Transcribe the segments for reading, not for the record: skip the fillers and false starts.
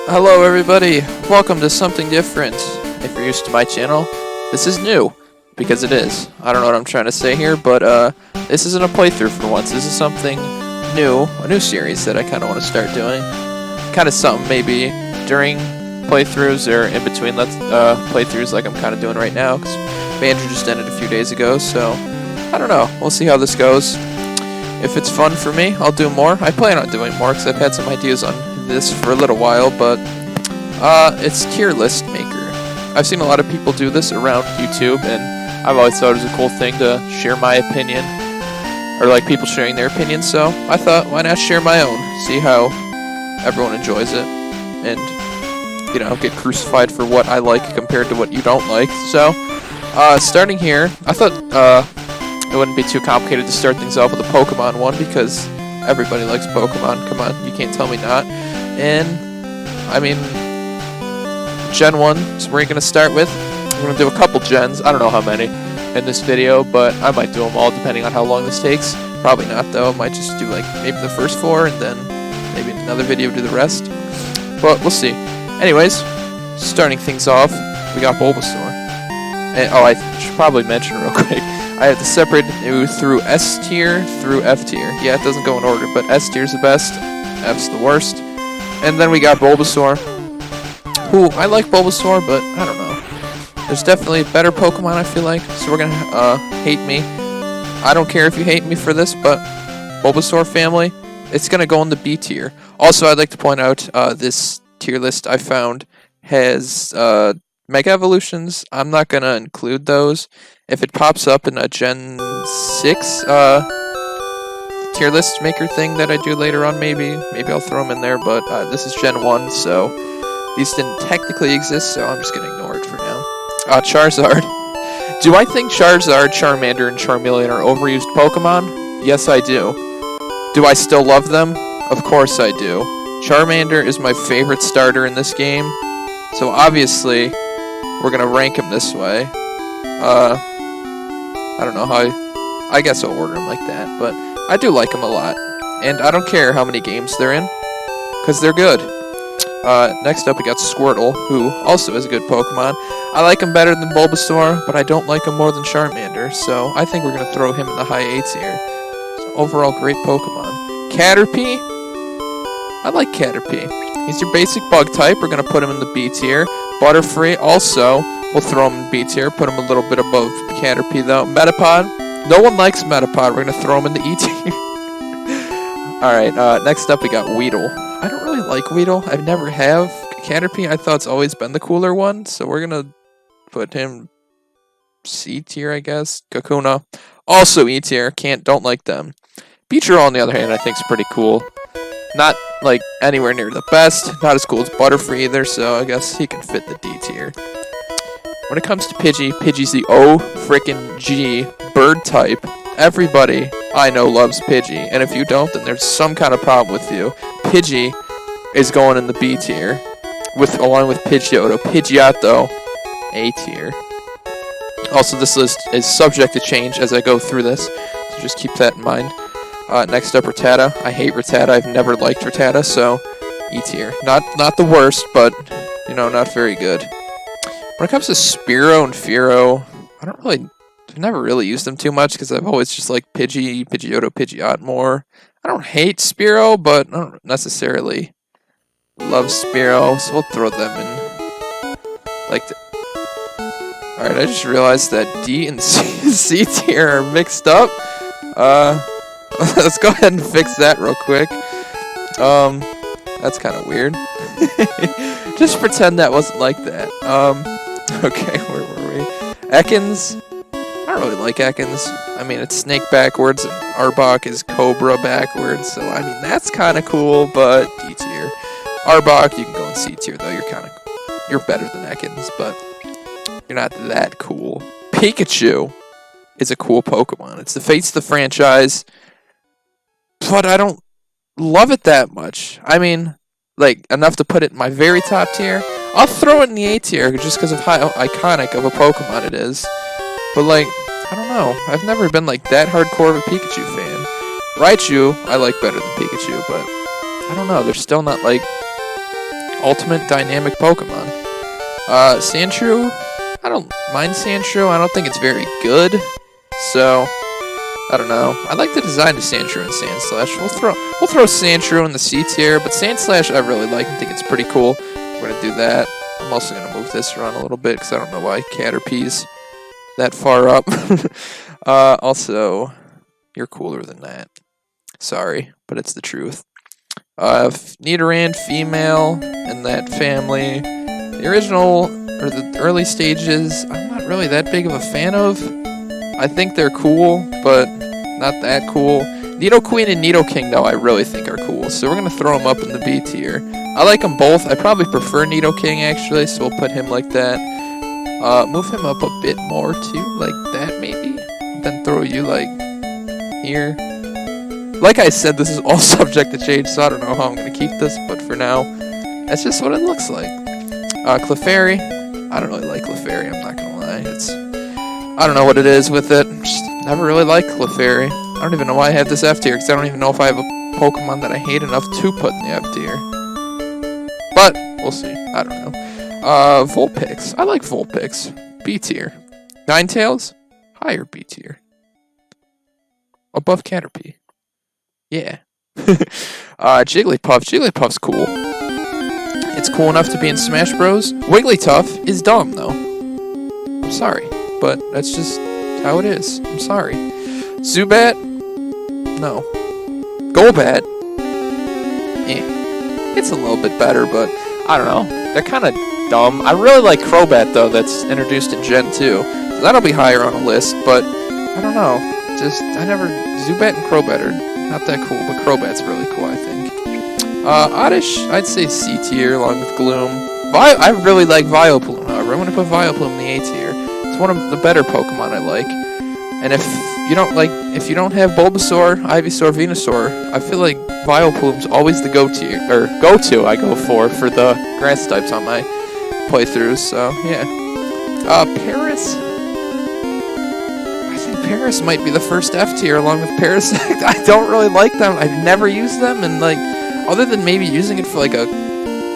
Hello everybody, welcome to Something Different. If you're used to my channel, this is new, because it is. I don't know what I'm trying to say here, but this isn't a playthrough for once. This is something new, a new series that I kind of want to start doing. Kind of something maybe during playthroughs or in between playthroughs like I'm kind of doing right now, because Banjo just ended a few days ago, so I don't know. We'll see how this goes. If it's fun for me, I'll do more. I plan on doing more because I've had some ideas on this for a little while, but it's tier list maker. I've seen a lot of people do this around YouTube, and I've always thought it was a cool thing to share my opinion, or like people sharing their opinions, so I thought, why not share my own? See how everyone enjoys it, and, you know, get crucified for what I like compared to what you don't like. So, starting here, I thought it wouldn't be too complicated to start things off with a Pokemon one, because everybody likes Pokemon. Come on, you can't tell me not. And, I mean, Gen 1 is where you're going to start with. We're going to do a couple gens, I don't know how many, in this video, but I might do them all depending on how long this takes. Probably not, though. I might just do, like, maybe the first 4, and then maybe in another video do the rest. But we'll see. Anyways, starting things off, we got Bulbasaur. And, oh, I should probably mention real quick, I have to separate it through S tier through F tier. Yeah, it doesn't go in order, but S tier's the best, F's the worst. And then we got Bulbasaur, who, I like Bulbasaur, but I don't know. There's definitely better Pokemon, I feel like, so we're gonna hate me. I don't care if you hate me for this, but Bulbasaur family, it's gonna go in the B tier. Also, I'd like to point out, this tier list I found has Mega Evolutions. I'm not gonna include those. If it pops up in a Gen 6 tier list maker thing that I do later on, maybe I'll throw them in there, but this is Gen 1, so these didn't technically exist, so I'm just gonna ignore it for now. Charizard. Do I think Charizard, Charmander, and Charmeleon are overused Pokemon? Yes, I do. Do I still love them? Of course I do. Charmander is my favorite starter in this game, so obviously we're gonna rank him this way. I don't know how I guess I'll order them like that, but I do like them a lot. And I don't care how many games they're in, because they're good. Next up we got Squirtle, who also is a good Pokemon. I like him better than Bulbasaur, but I don't like him more than Charmander, so I think we're going to throw him in the high A tier. So overall, great Pokemon. Caterpie? I like Caterpie. He's your basic bug type. We're going to put him in the B tier. Butterfree, also, we'll throw him in B tier. Put him a little bit above Caterpie, though. Metapod? No one likes Metapod. We're going to throw him in the E tier. Alright, next up we got Weedle. I don't really like Weedle. I never have. Caterpie, I thought it's always been the cooler one, so we're gonna put him C tier, I guess. Kakuna, also E tier. Don't like them. Beachero, on the other hand, I think is pretty cool. Not, like, anywhere near the best. Not as cool as Butterfree either, so I guess he can fit the D tier. When it comes to Pidgey, Pidgey's the O-frickin-G bird type. Everybody I know loves Pidgey, and if you don't, then there's some kind of problem with you. Pidgey is going in the B tier, along with Pidgeotto. Pidgeotto, A tier. Also, this list is subject to change as I go through this, so just keep that in mind. Next up, Rattata. I hate Rattata. I've never liked Rattata, so E tier. Not the worst, but, you know, not very good. When it comes to Spearow and Fearow, I've never really used them too much because I've always just liked Pidgey, Pidgeotto, Pidgeot more. I don't hate Spearow, but I don't necessarily love Spearow, so we'll throw them in. Alright, I just realized that D and C tier are mixed up. Let's go ahead and fix that real quick. That's kind of weird. Just pretend that wasn't like that. Okay, where were we? Ekans. I don't really like Ekans. I mean, it's Snake backwards, and Arbok is Cobra backwards, so, I mean, that's kind of cool, but D tier. Arbok, you can go in C tier, though. You're better than Ekans, but you're not that cool. Pikachu is a cool Pokemon. It's the face of the franchise, but I don't love it that much. I mean, like, enough to put it in my very top tier. I'll throw it in the A tier, just because of how iconic of a Pokemon it is. But, like, I don't know. I've never been, like, that hardcore of a Pikachu fan. Raichu, I like better than Pikachu, but I don't know. They're still not, like, ultimate dynamic Pokemon. Sandshrew, I don't mind Sandshrew. I don't think it's very good. So, I don't know. I like the design of Sandshrew and Sandslash. We'll throw Sandshrew in the C tier, but Sandslash I really like. I think it's pretty cool. We're gonna do that. I'm also gonna move this around a little bit because I don't know why Caterpie's that far up. Also, you're cooler than that. Sorry, but it's the truth. Nidoran, female, in that family. The original, or the early stages, I'm not really that big of a fan of. I think they're cool, but not that cool. Nidoqueen and Nidoking, though, I really think are cool, so we're going to throw them up in the B tier. I like them both. I probably prefer Nidoking, actually, so we'll put him like that. Move him up a bit more, too, like that, maybe? Then throw you, like, here. Like I said, this is all subject to change, so I don't know how I'm going to keep this, but for now, that's just what it looks like. Clefairy. I don't really like Clefairy, I'm not going to lie. I don't know what it is with it. Just never really liked Clefairy. I don't even know why I have this F tier, because I don't even know if I have a Pokemon that I hate enough to put in the F tier. But, we'll see. I don't know. Vulpix. I like Vulpix. B tier. Ninetales? Higher B tier. Above Caterpie. Yeah. Jigglypuff. Jigglypuff's cool. It's cool enough to be in Smash Bros. Wigglytuff is dumb, though. I'm sorry, but that's just how it is. I'm sorry. Zubat? No. Golbat? It's a little bit better, but I don't know. They're kind of dumb. I really like Crobat, though, that's introduced in Gen 2. So that'll be higher on the list, but I don't know. Zubat and Crobat are not that cool, but Crobat's really cool, I think. Oddish, I'd say C tier, along with Gloom. I really like Vileplume, however. I'm going to put Vileplume in the A tier. It's one of the better Pokemon I like. And if you don't have Bulbasaur, Ivysaur, Venusaur, I feel like Vileplume's always the go-to I go for the grass types on my playthroughs, so yeah. Paris? I think Paris might be the first F tier along with Parasect. I don't really like them. I've never used them, and like, other than maybe using it for like a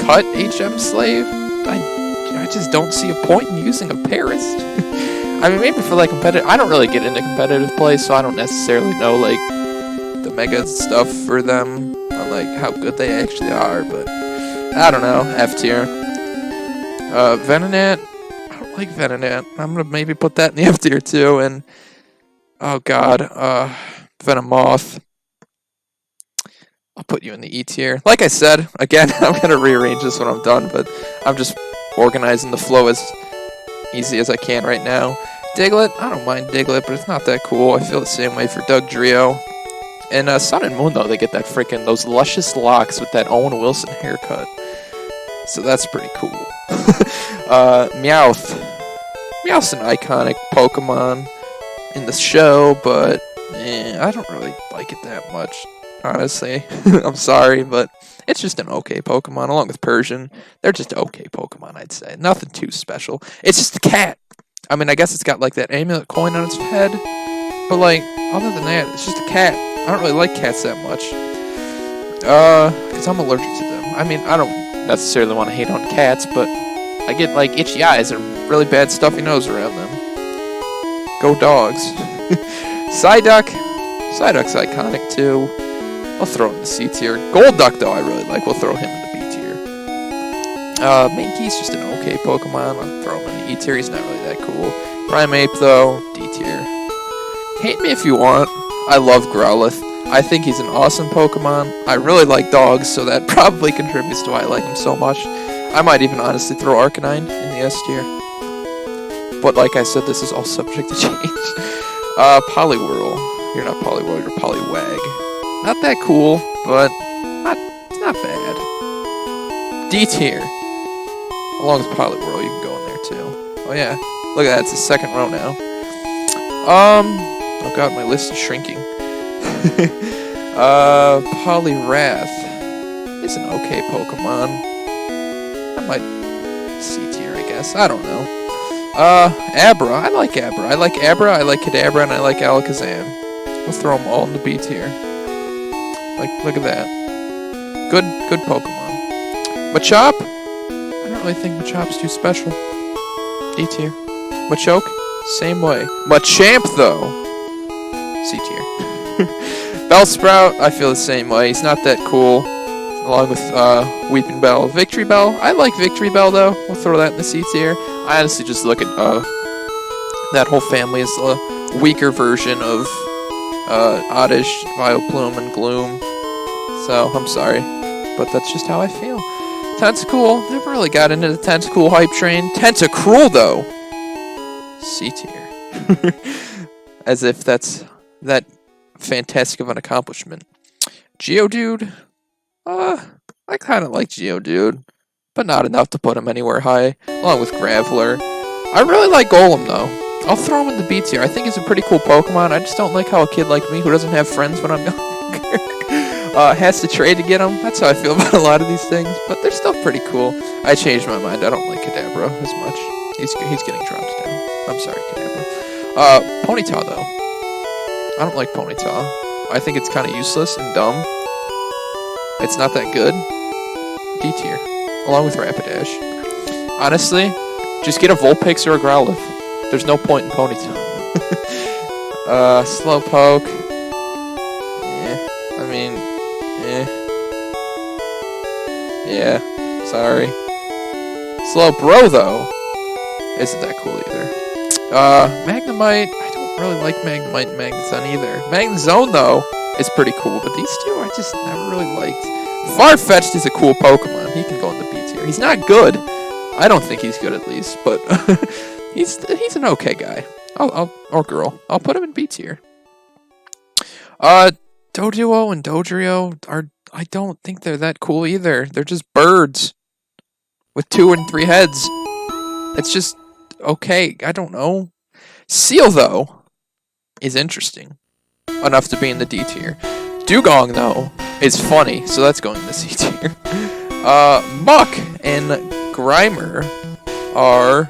cut HM slave, I just don't see a point in using a Paris. I mean, maybe for like competitive. I don't really get into competitive play, so I don't necessarily know like the mega stuff for them, or like how good they actually are. But I don't know. F tier. Venonat. I don't like Venonat. I'm gonna maybe put that in the F tier too. And oh god, Venomoth. I'll put you in the E tier. Like I said, again, I'm gonna rearrange this when I'm done, but I'm just organizing the flow as easy as I can right now. Diglett, I don't mind Diglett, but it's not that cool. I feel the same way for Dugtrio. And Sun and Moon, though, they get those luscious locks with that Owen Wilson haircut. So that's pretty cool. Meowth. Meowth's an iconic Pokemon in the show, but I don't really like it that much, honestly. I'm sorry, but it's just an okay Pokemon, along with Persian. They're just okay Pokemon, I'd say. Nothing too special. It's just a cat. I mean, I guess it's got, like, that amulet coin on its head. But, like, other than that, it's just a cat. I don't really like cats that much. Because I'm allergic to them. I mean, I don't necessarily want to hate on cats, but I get, like, itchy eyes and really bad stuffy nose around them. Go dogs. Psyduck. Psyduck's iconic, too. I'll throw him in the C tier. Golduck, though, I really like. We'll throw him in the B tier. Mankey's just an okay Pokemon. I'll throw him in the E tier. He's not really that cool. Primeape, though, D tier. Hate me if you want. I love Growlithe. I think he's an awesome Pokemon. I really like dogs, so that probably contributes to why I like him so much. I might even honestly throw Arcanine in the S tier. But like I said, this is all subject to change. Poliwhirl. You're not Poliwhirl, you're Poliwag. Not that cool, but not bad. D tier. Along with Poliwhirl, you can go in there too. Oh yeah, look at that, it's the second row now. Oh god, my list is shrinking. Poliwrath is an okay Pokemon. I might C tier, I guess. I don't know. Abra. I like Abra. I like Kadabra, and I like Alakazam. We'll throw them all in the B tier. Like, look at that. Good Pokemon. Machop? don't really think Machop's too special. D tier. Machoke, same way. Machamp though, C tier. Bellsprout, I feel the same way. He's not that cool. Along with Weeping Bell. Victory Bell, I like Victory Bell though. We'll throw that in the C tier. I honestly just look at that whole family as a weaker version of Oddish, Vileplume, and Gloom. So, I'm sorry, but that's just how I feel. Tentacool, never really got into the Tentacool hype train. Tentacruel, though, C tier. As if that's that fantastic of an accomplishment. Geodude, I kind of like Geodude, but not enough to put him anywhere high, along with Graveler. I really like Golem, though. I'll throw him in the B tier. I think he's a pretty cool Pokemon. I just don't like how a kid like me, who doesn't have friends when I'm younger, has to trade to get them. That's how I feel about a lot of these things, but they're still pretty cool. I changed my mind. I don't like Kadabra as much. He's getting dropped down. I'm sorry, Kadabra. Ponyta, though. I don't like Ponyta. I think it's kind of useless and dumb. It's not that good. D tier, along with Rapidash. Honestly, just get a Vulpix or a Growlithe. There's no point in Ponyta. Slowpoke. Yeah, sorry. Slowbro, though, isn't that cool either. Magnemite, I don't really like Magnemite and Magnezone either. Magnezone, though, is pretty cool, but these two I just never really liked. Farfetch'd is a cool Pokemon. He can go in the B tier. He's not good. I don't think he's good, at least, but he's an okay guy. Or girl. I'll put him in B tier. Doduo and Dodrio I don't think they're that cool either. They're just birds with 2 and 3 heads. It's just okay. I don't know. Seal, though, is interesting enough to be in the D tier. Dugong, though, is funny, so that's going in the C tier. Muck and Grimer are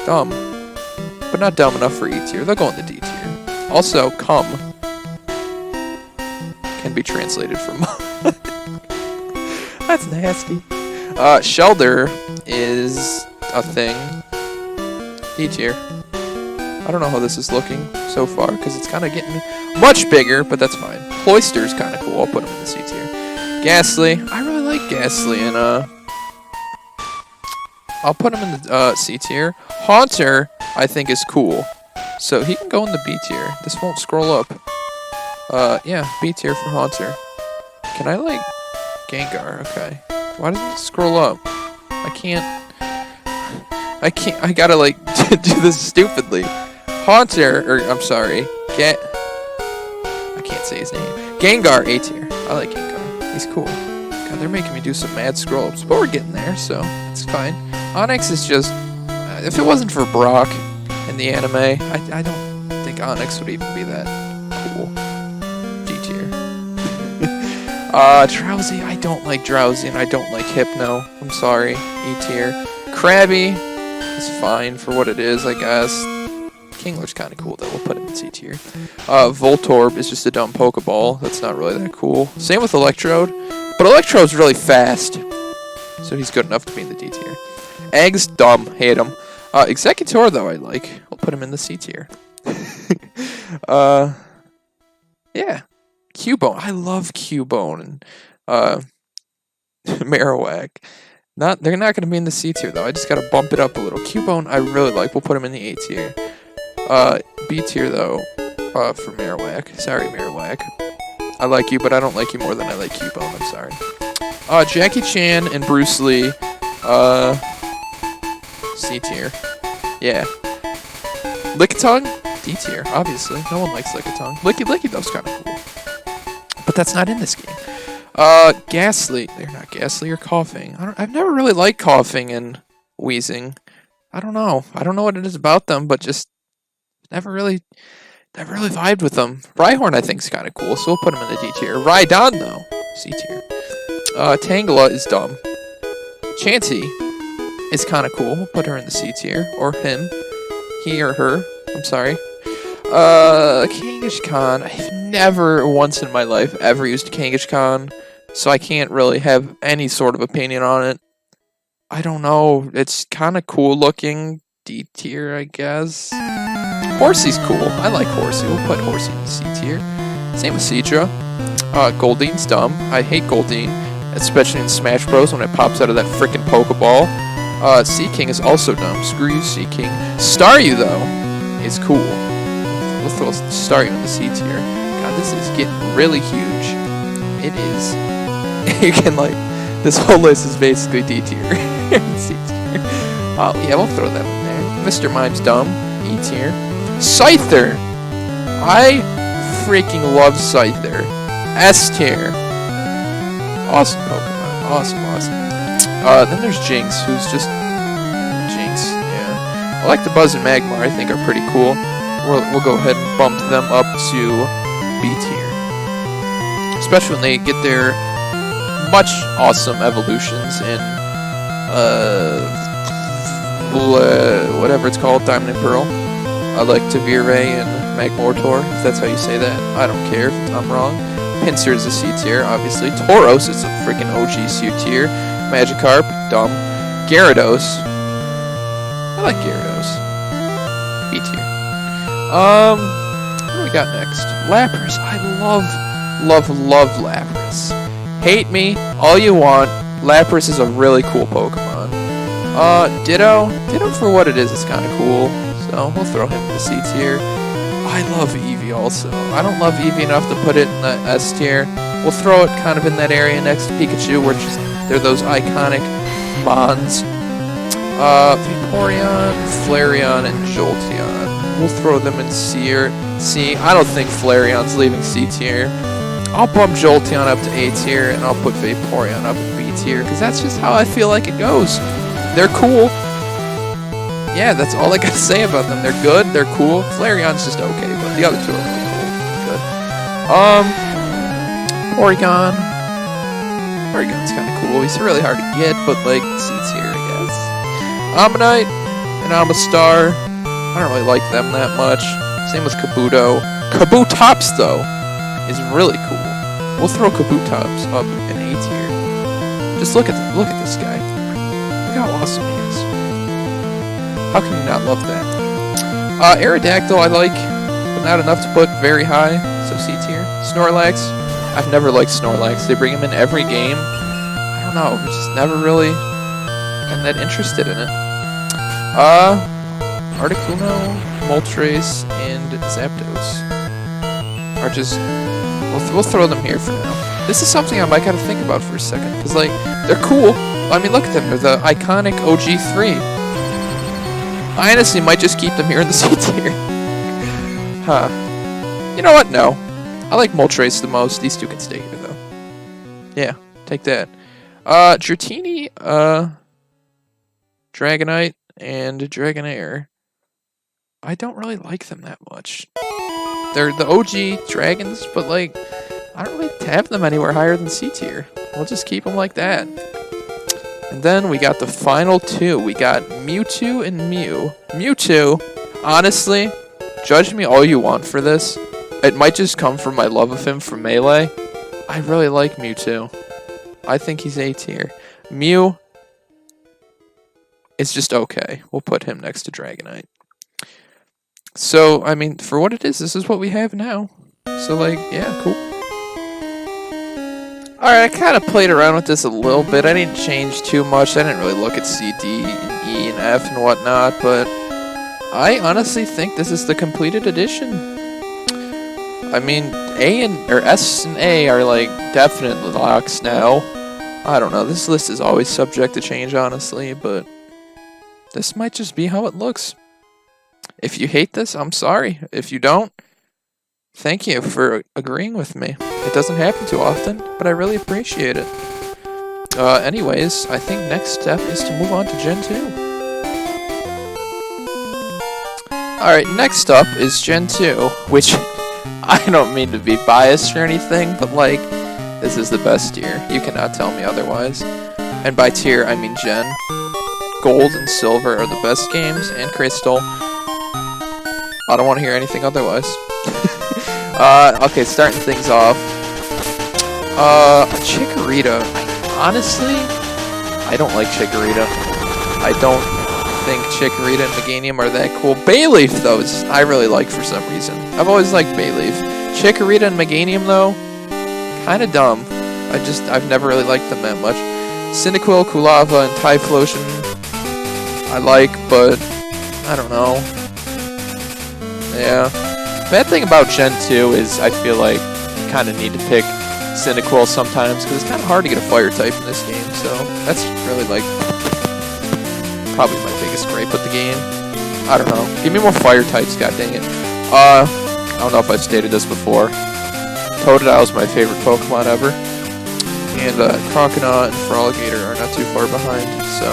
dumb, but not dumb enough for E tier. They'll go in the D tier. Also, cum can be translated from that's nasty. Shelder is a thing. D tier. I don't know how this is looking so far, because it's kind of getting much bigger, but that's fine. Cloyster's kind of cool. I'll put him in the C tier. Ghastly. I really like Ghastly, and I'll put him in the C tier. Haunter, I think, is cool, so he can go in the B tier. This won't scroll up. Yeah, B tier for Haunter. Can I, like, Gengar? Okay. Why doesn't it scroll up? I gotta, like, do this stupidly. Haunter, I'm sorry. I can't say his name. Gengar, A tier. I like Gengar. He's cool. God, they're making me do some mad scroll-ups, but we're getting there, so it's fine. Onix is just... if it wasn't for Brock in the anime, I don't think Onix would even be that cool. D tier. Drowsy, I don't like Drowsy, and I don't like Hypno. I'm sorry. E tier. Krabby is fine for what it is, I guess. Kingler's kind of cool, though. We'll put him in C tier. Voltorb is just a dumb Pokeball. That's not really that cool. Same with Electrode. But Electrode's really fast, so he's good enough to be in the D tier. Egg's dumb. Hate him. Executor, though, I like. We'll put him in the C tier. Yeah. Cubone. I love Cubone and Marowak. They're not going to be in the C tier, though. I just got to bump it up a little. Cubone, I really like. We'll put him in the A tier. B tier, though, for Marowak. Sorry, Marowak. I like you, but I don't like you more than I like Cubone. I'm sorry. Jackie Chan and Bruce Lee. C tier. Yeah. Lickitung? D tier, obviously. No one likes Lickitung. Licky though's kind of cool. But that's not in this game. Ghastly. They're not Ghastly or Coughing. I've never really liked Coughing and Wheezing. I don't know. I don't know what it is about them, but just never really vibed with them. Rhyhorn, I think, is kind of cool, so we'll put him in the D tier. Rhydon, though, C tier. Tangela is dumb. Chansey is kind of cool. We'll put her in the C tier. Or him. He or her. I'm sorry. Kangaskhan. I've never once in my life ever used Kangaskhan, so I can't really have any sort of opinion on it. I don't know. It's kind of cool looking. D tier, I guess. Horsey's cool. I like Horsey. We'll put Horsey in C tier. Same with Seadra. Goldine's dumb. I hate Goldine, especially in Smash Bros. When it pops out of that frickin' Pokeball. Seaking is also dumb. Screw you, Seaking. Staryu, though, is cool. We'll throw Staryu in the C tier. God, this is getting really huge. It is. You can, like, this whole list is basically D tier. C tier. Oh, yeah, we'll throw that in there. Mr. Mime's dumb. E tier. Scyther! I freaking love Scyther. S tier. Awesome Pokemon. Awesome. Then there's Jinx, who's just Jinx. Yeah, I like the Buzz and Magmar. I think are pretty cool. We'll go ahead and bump them up to B tier, especially when they get their much awesome evolutions in whatever it's called, Diamond and Pearl. I like Tavire and Magmortar, if that's how you say that. I don't care if I'm wrong. Pinsir is a C tier, obviously. Tauros is a freaking OG C tier. Magikarp, dumb. Gyarados. I like Gyarados. B tier. What do we got next? Lapras. I love Lapras. Hate me all you want. Lapras is a really cool Pokemon. Ditto. Ditto for what it is kind of cool. So we'll throw him in the C tier. I love Eevee also. I don't love Eevee enough to put it in the S tier. We'll throw it kind of in that area next to Pikachu, where they're those iconic Mons. Vaporeon, Flareon, and Jolteon. We'll throw them in C. I don't think Flareon's leaving C tier. I'll bump Jolteon up to A tier, and I'll put Vaporeon up in B tier, because that's just how I feel like it goes. They're cool. Yeah, that's all I gotta say about them. They're good, they're cool. Flareon's just okay, but the other two are really cool. Good. Porygon. Porygon's kinda cool. He's really hard to get, but like, C tier, I guess. Ammonite and Amistar. I don't really like them that much. Same with Kabuto. Kabutops, though, is really cool. We'll throw Kabutops up in A tier. Just look at this guy. Look how awesome he is. How can you not love that? Aerodactyl I like, but not enough to put very high, so C tier. Snorlax, I've never liked Snorlax. They bring him in every game. I don't know, I'm just never really am that interested in it. Articuno, Moltres, and Zapdos are just... We'll throw them here for now. This is something I might gotta think about for a second, because, like, they're cool. I mean, look at them. They're the iconic OG3. I honestly might just keep them here in the C tier. Huh. You know what? No. I like Moltres the most. These two can stay here, though. Yeah, take that. Dratini, Dragonite, and Dragonair. I don't really like them that much. They're the OG dragons, but, like, I don't really have them anywhere higher than C tier. We'll just keep them like that. And then we got the final two. We got Mewtwo and Mew. Mewtwo, honestly, judge me all you want for this. It might just come from my love of him from Melee. I really like Mewtwo. I think he's A tier. Mew is just okay. We'll put him next to Dragonite. So, I mean, for what it is, this is what we have now. So, like, yeah, cool. Alright, I kind of played around with this a little bit. I didn't change too much. I didn't really look at C, D, and E, and F, and whatnot, but I honestly think this is the completed edition. I mean, S and A are, like, definite locks now. I don't know, this list is always subject to change, honestly, but this might just be how it looks. If you hate this, I'm sorry. If you don't, thank you for agreeing with me. It doesn't happen too often, but I really appreciate it. Anyways, I think next step is to move on to Gen 2. Alright, next up is Gen 2, which I don't mean to be biased or anything, but like, this is the best tier. You cannot tell me otherwise. And by tier, I mean Gen. Gold and Silver are the best games, and Crystal. I don't want to hear anything otherwise. Okay, starting things off. Chikorita. Honestly, I don't like Chikorita. I don't think Chikorita and Meganium are that cool. Bayleaf, though, I really like for some reason. I've always liked Bayleaf. Chikorita and Meganium, though, kind of dumb. I've never really liked them that much. Cyndaquil, Kulava, and Typhlosion I like, but I don't know. Yeah. Bad thing about Gen 2 is I feel like you kind of need to pick Cyndaquil sometimes, because it's kind of hard to get a fire type in this game, so that's really like probably my biggest gripe with the game. I don't know. Give me more fire types, god dang it. I don't know if I've stated this before. Totodile is my favorite Pokemon ever. And Croconaw and Feraligatr are not too far behind, so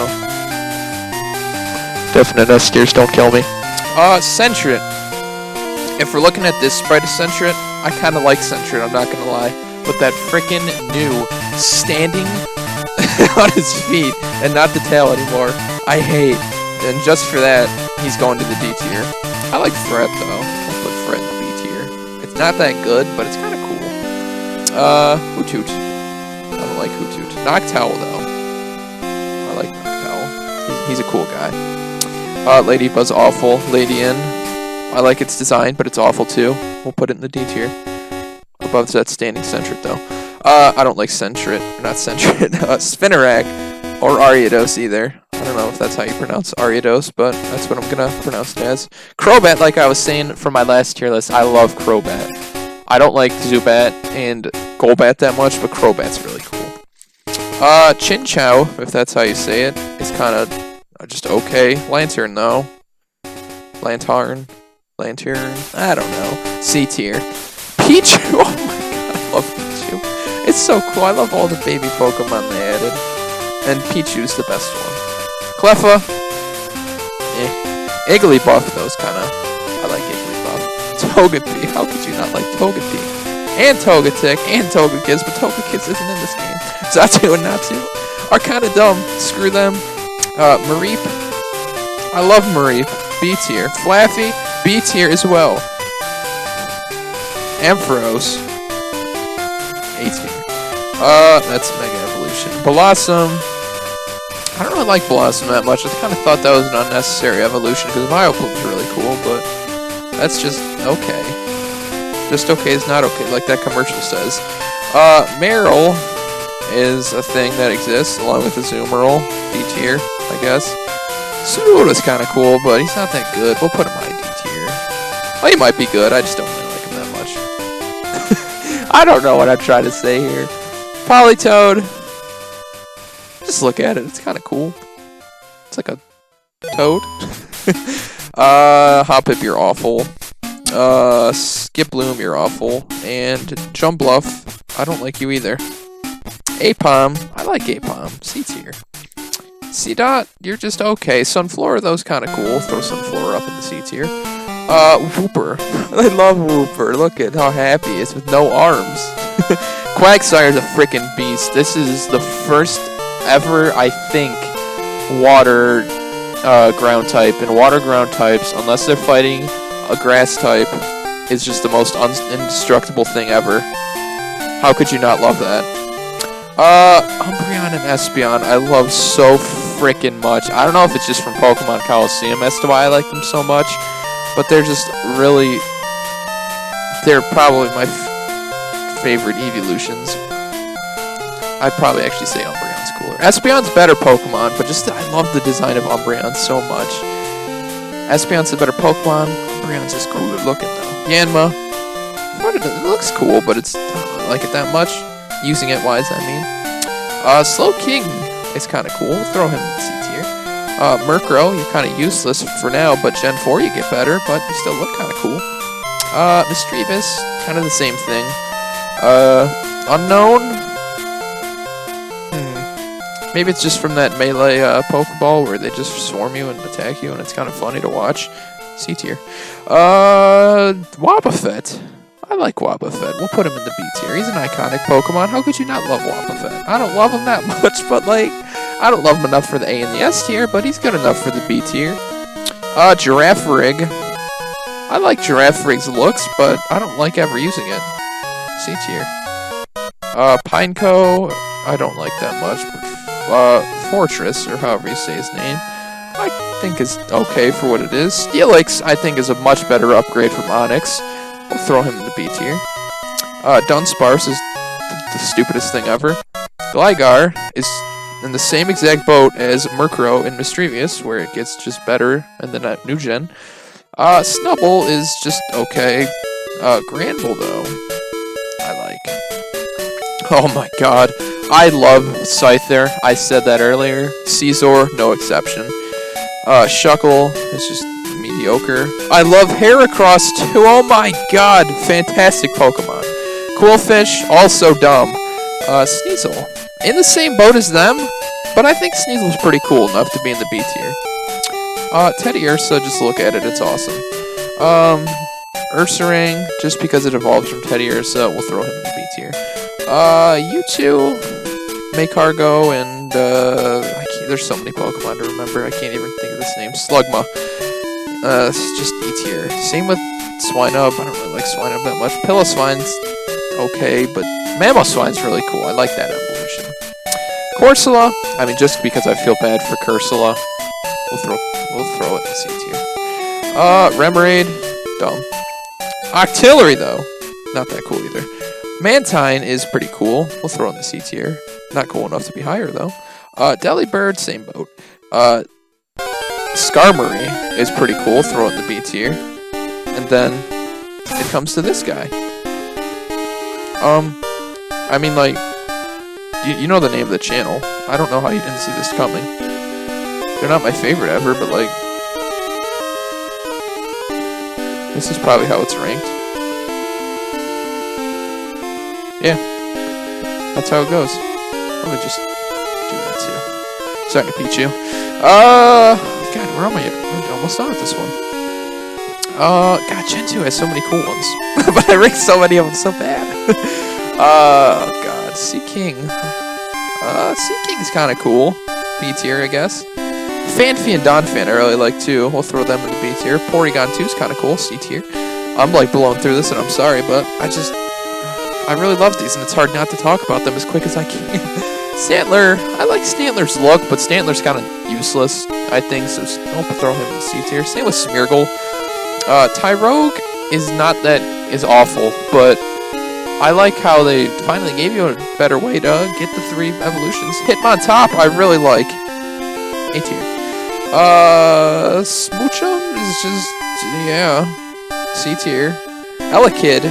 definite S tiers, don't kill me. Sentret. If we're looking at this sprite of Sentret, I kind of like Sentret, I'm not gonna lie. But that frickin' new standing on his feet and not the tail anymore, I hate. And just for that, he's going to the D tier. I like Fret though. I'll put Fret in the B tier. It's not that good, but it's kind of cool. Hoothoot. I don't like Hoothoot. Noctowl though. I like Noctowl. He's a cool guy. Ladybuzz's awful. Ladian. I like its design, but it's awful too. We'll put it in the D tier. Above that standing Sentret though. I don't like Sentret, not Sentret, Spinarak, or Ariados either. I don't know if that's how you pronounce Ariados, but that's what I'm gonna pronounce it as. Crobat, like I was saying from my last tier list, I love Crobat. I don't like Zubat and Golbat that much, but Crobat's really cool. Chinchou, if that's how you say it, is kind of just okay. Lantern though. Lantern, I don't know. C tier. Pichu! Oh my god, I love Pichu. It's so cool. I love all the baby Pokemon they added. And Pichu's the best one. Cleffa. Igglybuff, those kinda. I like Igglybuff. Togepi. How could you not like Togepi? And Togetic, and Togekiss, but Togekiss isn't in this game. Xatu and Natsu are kinda dumb. Screw them. Mareep. I love Mareep. B tier. Flaffy, B tier as well. Ampharos. A tier. That's Mega Evolution. Blossom. I don't really like Blossom that much. I kind of thought that was an unnecessary evolution because Vileplume's really cool, but that's just okay. Just okay is not okay, like that commercial says. Marill is a thing that exists along with Azumarill. D tier, I guess. Sudowoodo's kind of cool, but he's not that good. We'll put him on D tier. Well, he might be good. I just don't really like him that much. I don't know what I'm trying to say here. Politoed. Just look at it. It's kind of cool. It's like a toad. Hoppip, you're awful. Skiploom, you're awful. And Jumbluff, I don't like you either. Apom, I like Apom. C tier. C-Dot, you're just okay. Sunflora, those kind of cool. Throw Sunflora up in the C tier. Wooper. I love Wooper. Look at how happy he is with no arms. Quagsire's a freaking beast. This is the first ever, I think, water ground type. And water ground types, unless they're fighting a grass type, is just the most indestructible thing ever. How could you not love that? Umbreon and Espeon, I love so freaking much. I don't know if it's just from Pokemon Coliseum as to why I like them so much, but they're just really, they're probably my favorite evolutions. I'd probably actually say Umbreon's cooler. Espeon's better Pokemon, but just, I love the design of Umbreon so much. Espeon's a better Pokemon, Umbreon's just cooler looking though. Yanma, it looks cool, but it's, I don't really like it that much. Using it wise, I mean. Slowking is kind of cool. Throw him in C tier. Murkrow, you're kind of useless for now, but Gen 4 you get better, but you still look kind of cool. Misdreavus, kind of the same thing. Unknown? Maybe it's just from that melee Pokeball where they just swarm you and attack you, and it's kind of funny to watch. C tier. Wobbuffet. I like Wobbuffet. We'll put him in the B tier. He's an iconic Pokemon. How could you not love Wobbuffet? I don't love him that much, but like, I don't love him enough for the A and the S tier, but he's good enough for the B tier. Girafarig. I like Girafarig's looks, but I don't like ever using it. C tier. Pineco, I don't like that much, but Fortress, or however you say his name, I think is okay for what it is. Steelix, I think, is a much better upgrade from Onix. We'll throw him in the B tier. Dunsparce is the stupidest thing ever. Gligar is in the same exact boat as Murkrow and Mischievous, where it gets just better in the new gen. Snubbull is just okay. Granbull, though, I like. Oh my god. I love Scyther. I said that earlier. Caesar, no exception. Shuckle is just mediocre. I love Heracross, too. Oh my god. Fantastic Pokemon. Quillfish, also dumb. Sneasel. In the same boat as them, but I think Sneasel's pretty cool enough to be in the B tier. Teddiursa, just look at it, it's awesome. Ursaring, just because it evolves from Teddiursa, we'll throw him in the B tier. U2, Maycargo, and there's so many Pokemon to remember, I can't even think of this name. Slugma. It's just E tier. Same with Swinub, I don't really like Swinub that much. Piloswine's okay, but Mamoswine's really cool, I like that evolution. Corsola, I mean, just because I feel bad for Cursula, we'll throw it in C tier. Remoraid, dumb. Octillery, though, not that cool either. Mantine is pretty cool, we'll throw in the C tier. Not cool enough to be higher, though. Delibird, same boat. Skarmory is pretty cool, throw it in the B tier. And then it comes to this guy. I mean, like, you know the name of the channel. I don't know how you didn't see this coming. They're not my favorite ever, but, like, this is probably how it's ranked. Yeah. That's how it goes. Let me just do that, too. Sorry, Pichu. God, where am I? I'm almost done with this one. God, Gen 2 has so many cool ones. But I ranked so many of them so bad. Oh, God. Seaking. Seaking's kind of cool. B tier, I guess. Fanfi and Donphan I really like, too. We'll throw them in the B tier. Porygon 2 is kind of cool. C tier. I'm, like, blowing through this, and I'm sorry, but I really love these, and it's hard not to talk about them as quick as I can. Stantler, I like Stantler's look, but Stantler's kind of useless, I think, so don't throw him in C tier. Same with Smeargle. Tyrogue is not that is awful, but I like how they finally gave you a better way to get the 3 evolutions. Hitmontop, I really like. A tier. Smoochum is just, yeah, C tier. Elekid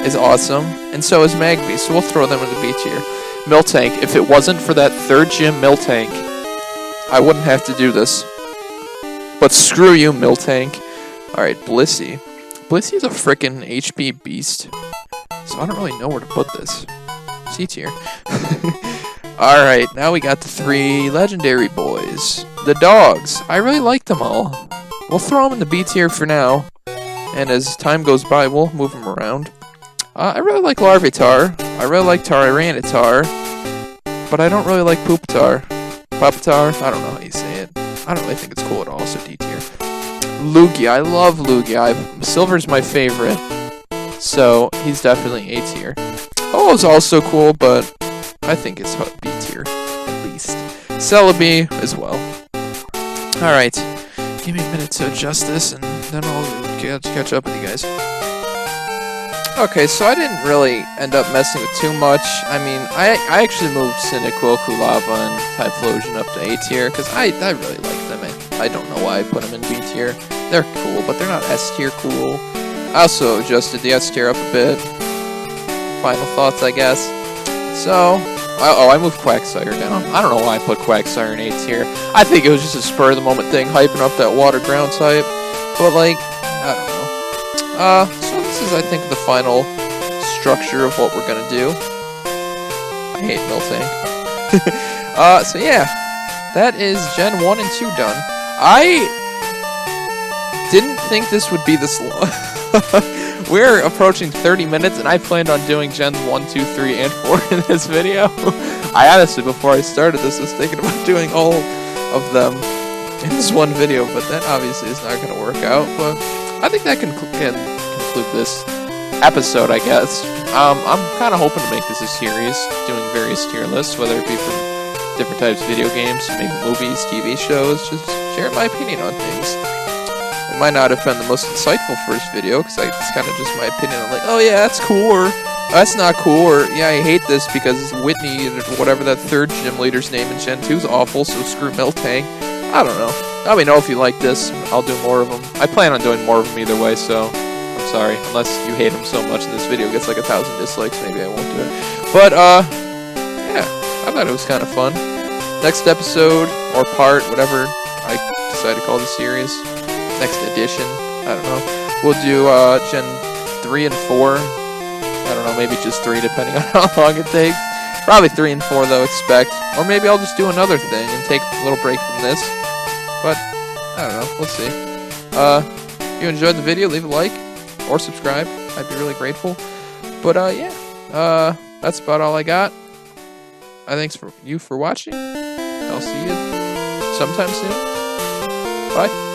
is awesome, and so is Magby, so we'll throw them in the B tier. Miltank, if it wasn't for that 3rd gym Miltank, I wouldn't have to do this. But screw you, Miltank. Alright, Blissey. Blissey is a frickin' HP beast, so I don't really know where to put this. C tier. Alright, now we got the 3 legendary boys. The dogs. I really like them all. We'll throw them in the B tier for now, and as time goes by, we'll move them around. I really like Larvitar. I really like Tyranitar. But I don't really like Pupitar. Pupitar? I don't know how you say it. I don't really think it's cool at all, so D tier. Lugia. I love Lugia. Silver's my favorite. So, he's definitely A tier. Oh, it's also cool, but I think it's B tier, at least. Celebi as well. Alright. Give me a minute to adjust this, and then I'll catch up with you guys. Okay, so I didn't really end up messing with too much. I mean, I actually moved Cyndaquil, Kulava, and Typhlosion up to A tier, because I really like them. I don't know why I put them in B tier. They're cool, but they're not S tier cool. I also adjusted the S tier up a bit. Final thoughts, I guess. So, I moved Quagsire down. I don't know why I put Quagsire in A tier. I think it was just a spur-of-the-moment thing, hyping up that water ground type. But, like, I don't know. So this is, I think, the final structure of what we're gonna do. I hate Miltank. So yeah, that is Gen 1 and 2 done. I didn't think this would be this long. We're approaching 30 minutes, and I planned on doing Gens 1, 2, 3, and 4 in this video. I honestly, before I started this, was thinking about doing all of them in this one video, but that obviously is not going to work out. But I think that can conclude this episode, I guess. I'm kind of hoping to make this a series, doing various tier lists, whether it be from different types of video games, maybe movies, TV shows, just sharing my opinion on things. It might not have been the most insightful first video, because it's kind of just my opinion on like, oh yeah, that's cool, or that's not cool, or yeah, I hate this because Whitney, or whatever that third gym leader's name in Gen 2 is awful, so screw Miltank. I don't know. Let me know if you like this. I'll do more of them. I plan on doing more of them either way, so I'm sorry. Unless you hate them so much and this video gets like 1,000 dislikes, maybe I won't do it. But, yeah, I thought it was kind of fun. Next episode, or part, whatever I decide to call the series, next edition, I don't know, we'll do Gen 3 and 4. I don't know, maybe just 3 depending on how long it takes. Probably 3 and 4 though, expect. Or maybe I'll just do another thing and take a little break from this. But, I don't know, we'll see. If you enjoyed the video, leave a like or subscribe. I'd be really grateful. But, yeah, that's about all I got. Thanks for watching. I'll see you sometime soon. Bye.